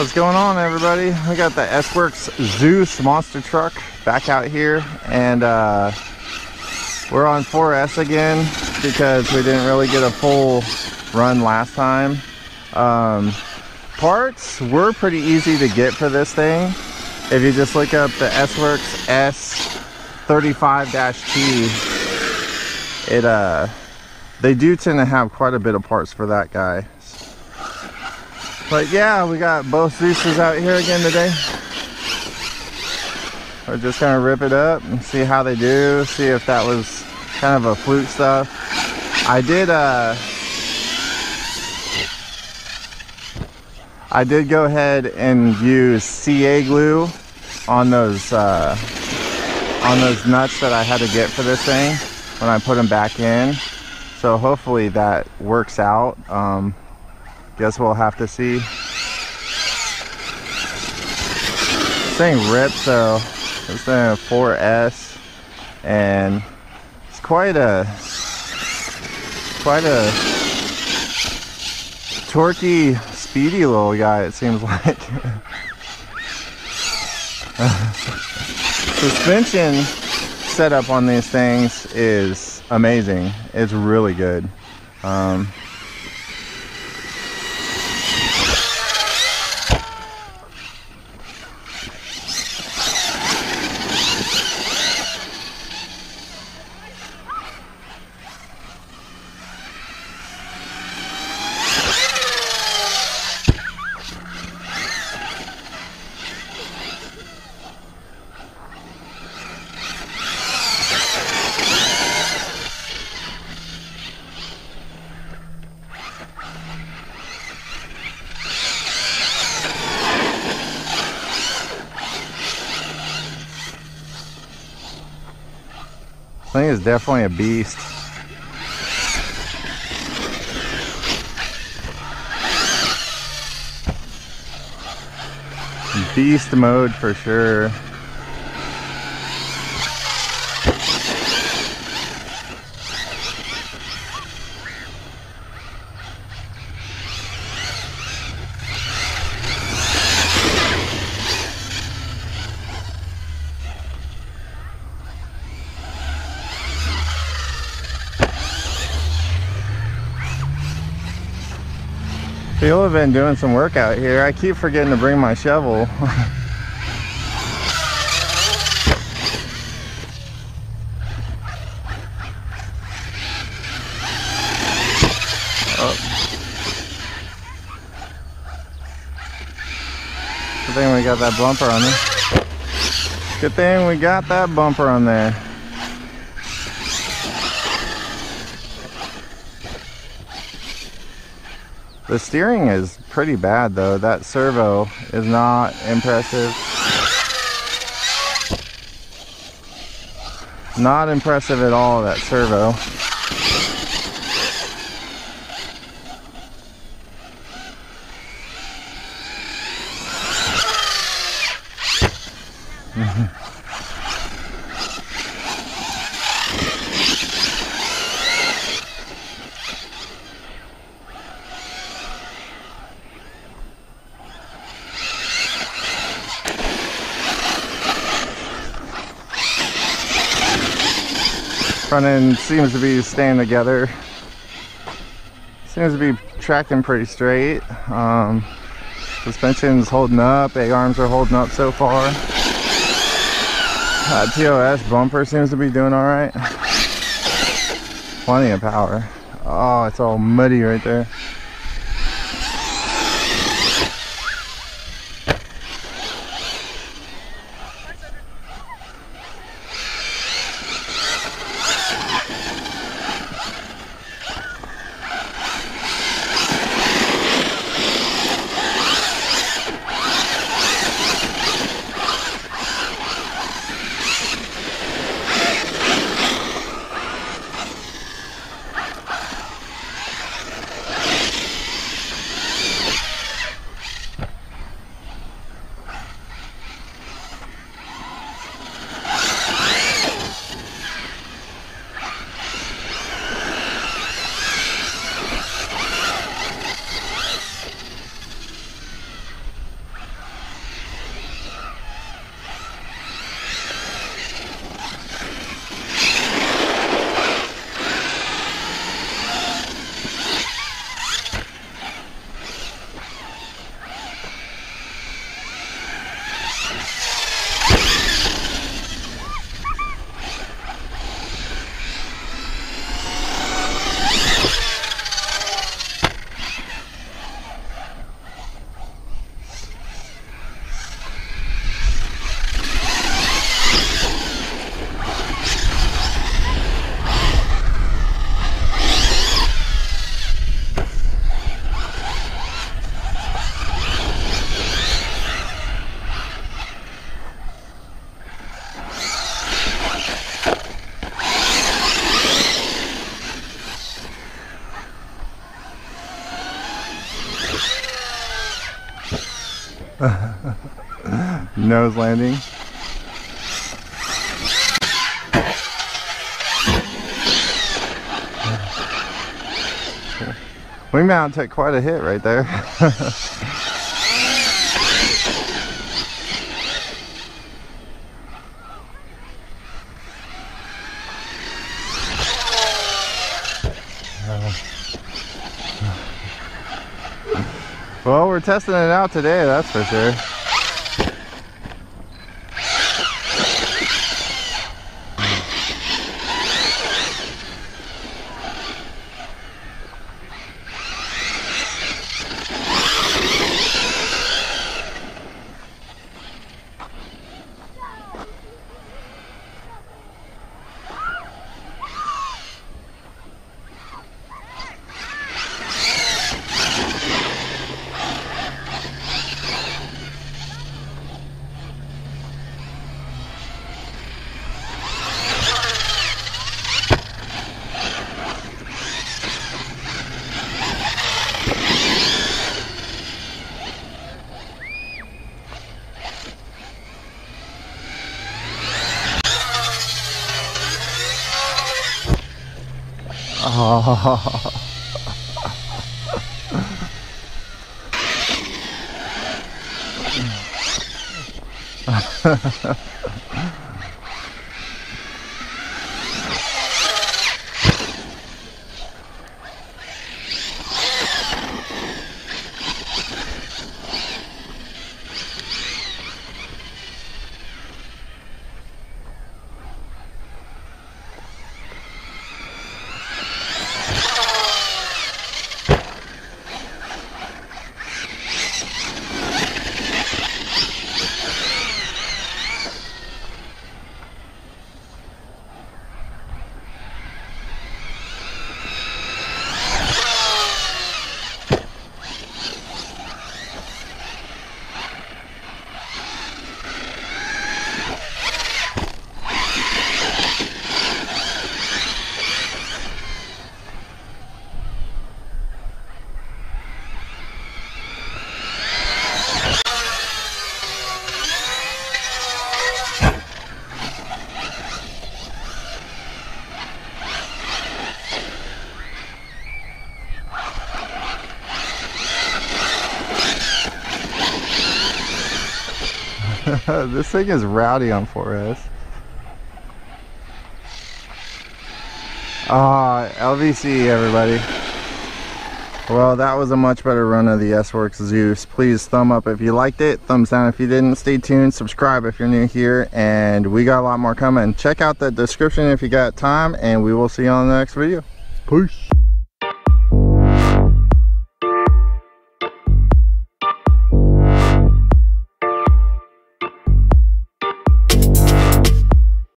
What's going on, everybody? We got the Sworkz Zeus monster truck back out here, and we're on 4S again because we didn't really get a full run last time. Parts were pretty easy to get for this thing. If you just look up the Sworkz S35-T, they do tend to have quite a bit of parts for that guy. But yeah, we got both Zeuses out here again today. We're just gonna rip it up and see how they do, see if that was kind of a fluke stuff. I did go ahead and use CA glue on those nuts that I had to get for this thing when I put them back in. So hopefully that works out. Guess we'll have to see. This thing rips, so it's a 4S, and it's quite a torquey, speedy little guy, it seems like. Suspension setup on these things is amazing. It's really good. This thing is definitely a beast. Beast mode for sure. People have been doing some work out here. I keep forgetting to bring my shovel. Oh. Good thing we got that bumper on there. Good thing we got that bumper on there. The steering is pretty bad though. That servo is not impressive. Not impressive at all, that servo. Front end seems to be staying together. Seems to be tracking pretty straight. Suspension's holding up. A-arms are holding up so far. TOS bumper seems to be doing all right. Plenty of power. Oh, it's all muddy right there. Nose landing. Wing mount took quite a hit right there. Well, we're testing it out today, that's for sure. Oh. This thing is rowdy on 4S. LVC, everybody. Well, that was a much better run of the Sworkz Zeus. Please thumb up if you liked it, thumbs down if you didn't. Stay tuned, subscribe if you're new here, and we got a lot more coming. Check out the description if you got time, and we will see you on the next video. Peace.